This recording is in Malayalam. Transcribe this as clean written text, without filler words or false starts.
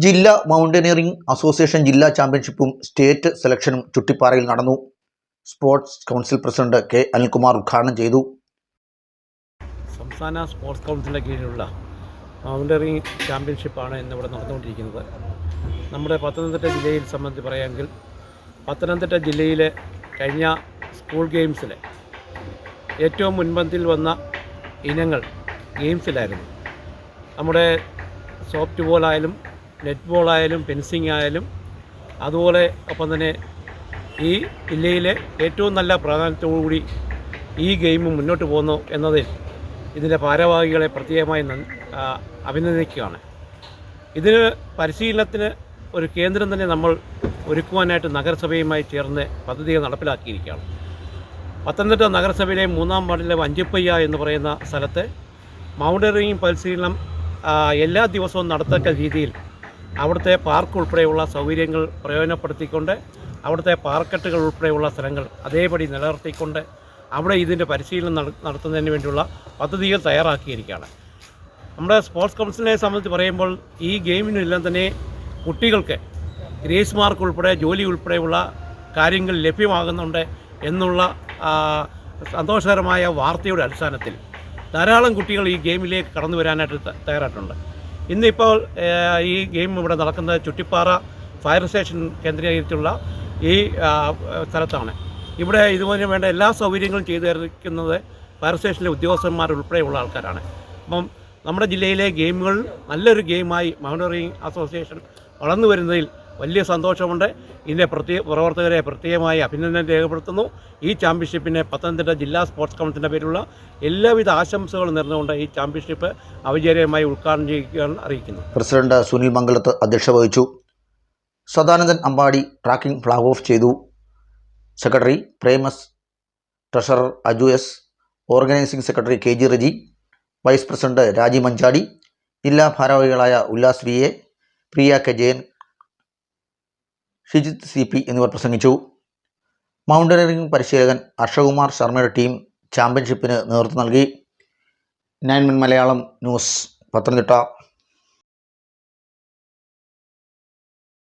ജില്ലാ മൗണ്ടനിയറിംഗ് അസോസിയേഷൻ ജില്ലാ ചാമ്പ്യൻഷിപ്പും സ്റ്റേറ്റ് സെലക്ഷനും ചുട്ടിപ്പാറയിൽ നടന്നു. Sports council president K Anilkumar ഉദ്ഘാടനം ചെയ്തു. സംസ്ഥാന സ്പോർട്സ് കൗൺസിലിൻ്റെ കീഴിലുള്ള മൗണ്ടനിയറിംഗ് ചാമ്പ്യൻഷിപ്പാണ് ഇന്നിവിടെ നടന്നുകൊണ്ടിരിക്കുന്നത്. നമ്മുടെ പത്തനംതിട്ട ജില്ലയിൽ സംബന്ധിച്ച് പറയുകയെങ്കിൽ പത്തനംതിട്ട ജില്ലയിലെ കഴിഞ്ഞ സ്കൂൾ ഗെയിംസിൽ ഏറ്റവും മുൻപന്തിയിൽ വന്ന ഇനങ്ങൾ ഗെയിംസിലായിരുന്നു. നമ്മുടെ സോഫ്റ്റ് ബോളായാലും നെറ്റ് ബോളായാലും ഫെൻസിങ് ആയാലും അതുപോലെ ഒപ്പം തന്നെ ഈ ജില്ലയിലെ ഏറ്റവും നല്ല പ്രാധാന്യത്തോടുകൂടി ഈ ഗെയിം മുന്നോട്ട് പോകുന്നു എന്നതിൽ ഇതിൻ്റെ ഭാരവാഹികളെ പ്രത്യേകമായി അഭിനന്ദിക്കുകയാണ്. ഇതിന് പരിശീലനത്തിന് ഒരു കേന്ദ്രം തന്നെ നമ്മൾ ഒരുക്കുവാനായിട്ട് നഗരസഭയുമായി ചേർന്ന് പദ്ധതികൾ നടപ്പിലാക്കിയിരിക്കുകയാണ്. പത്തനംതിട്ട നഗരസഭയിലെ 3-ാം വാർഡിലെ വഞ്ചിപ്പയ്യ എന്ന് പറയുന്ന സ്ഥലത്ത് മൗണ്ടനിയറിംഗ് പരിശീലനം എല്ലാ ദിവസവും നടത്തക്ക രീതിയിൽ അവിടുത്തെ പാർക്ക് ഉൾപ്പെടെയുള്ള സൗകര്യങ്ങൾ പ്രയോജനപ്പെടുത്തിക്കൊണ്ട് അവിടുത്തെ പാർക്കെട്ടുകൾ ഉൾപ്പെടെയുള്ള സ്ഥലങ്ങൾ അതേപടി നിലനിർത്തിക്കൊണ്ട് അവിടെ ഇതിൻ്റെ പരിശീലനം നടത്തുന്നതിന് വേണ്ടിയുള്ള പദ്ധതികൾ തയ്യാറാക്കിയിരിക്കുകയാണ്. നമ്മുടെ സ്പോർട്സ് കൗൺസിലിനെ സംബന്ധിച്ച് പറയുമ്പോൾ ഈ ഗെയിമിനെല്ലാം തന്നെ കുട്ടികൾക്ക് ഗ്രേസ് മാർക്ക് ഉൾപ്പെടെ ജോലി ഉൾപ്പെടെയുള്ള കാര്യങ്ങൾ ലഭ്യമാകുന്നുണ്ട് എന്നുള്ള സന്തോഷകരമായ വാർത്തയുടെ അടിസ്ഥാനത്തിൽ ധാരാളം കുട്ടികൾ ഈ ഗെയിമിലേക്ക് കടന്നു വരാനായിട്ട് തയ്യാറായിട്ടുണ്ട്. ഇന്നിപ്പോൾ ഈ ഗെയിം ഇവിടെ നടക്കുന്നത് ചുട്ടിപ്പാറ ഫയർ സ്റ്റേഷൻ കേന്ദ്രീകരിച്ചുള്ള ഈ സ്ഥലത്താണ്. ഇവിടെ ഇതുപോലെ വേണ്ട എല്ലാ സൗകര്യങ്ങളും ചെയ്തു തരുന്നത് ഫയർ സ്റ്റേഷനിലെ ഉദ്യോഗസ്ഥന്മാരുൾപ്പെടെയുള്ള ആൾക്കാരാണ്. അപ്പം നമ്മുടെ ജില്ലയിലെ ഗെയിമുകൾ നല്ലൊരു ഗെയിമായി മൗണ്ടനിയറിംഗ് അസോസിയേഷൻ വളർന്നു വരുന്നതിൽ വലിയ സന്തോഷമുണ്ട്. ഇതിൻ്റെ പ്രവർത്തകരെ പ്രത്യേകമായി അഭിനന്ദനം രേഖപ്പെടുത്തുന്നു. ഈ ചാമ്പ്യൻഷിപ്പിനെ പത്തനംതിട്ട ജില്ലാ സ്പോർട്സ് കൗൺസിലിൻ്റെ പേരിലുള്ള എല്ലാവിധ ആശംസകളും നേർന്നുകൊണ്ട് ഈ ചാമ്പ്യൻഷിപ്പ് ഔപചാരികമായി ഉദ്ഘാടനം ചെയ്യുകയാണെന്ന് അറിയിക്കുന്നു. പ്രസിഡന്റ് സുനിൽ മംഗലത്ത് അധ്യക്ഷത വഹിച്ചു. Sadanandan Ambadi trekking flag off ചെയ്തു. Secretary Premas, treasurer Aju S, organising secretary K G Reji, vice president Raji Manjadi, ജില്ലാ ഭാരവാഹികളായ Ullas V A, Priya K Jayan, Shijith C P എന്നിവർ പ്രസംഗിച്ചു. മൗണ്ടനിയറിംഗ് പരിശീലകൻ അർഷകുമാർ ശർമ്മയുടെ ടീം ചാമ്പ്യൻഷിപ്പിന് നേതൃത്വം നൽകി. 9 മലയാളം ന്യൂസ്, പത്തനംതിട്ട.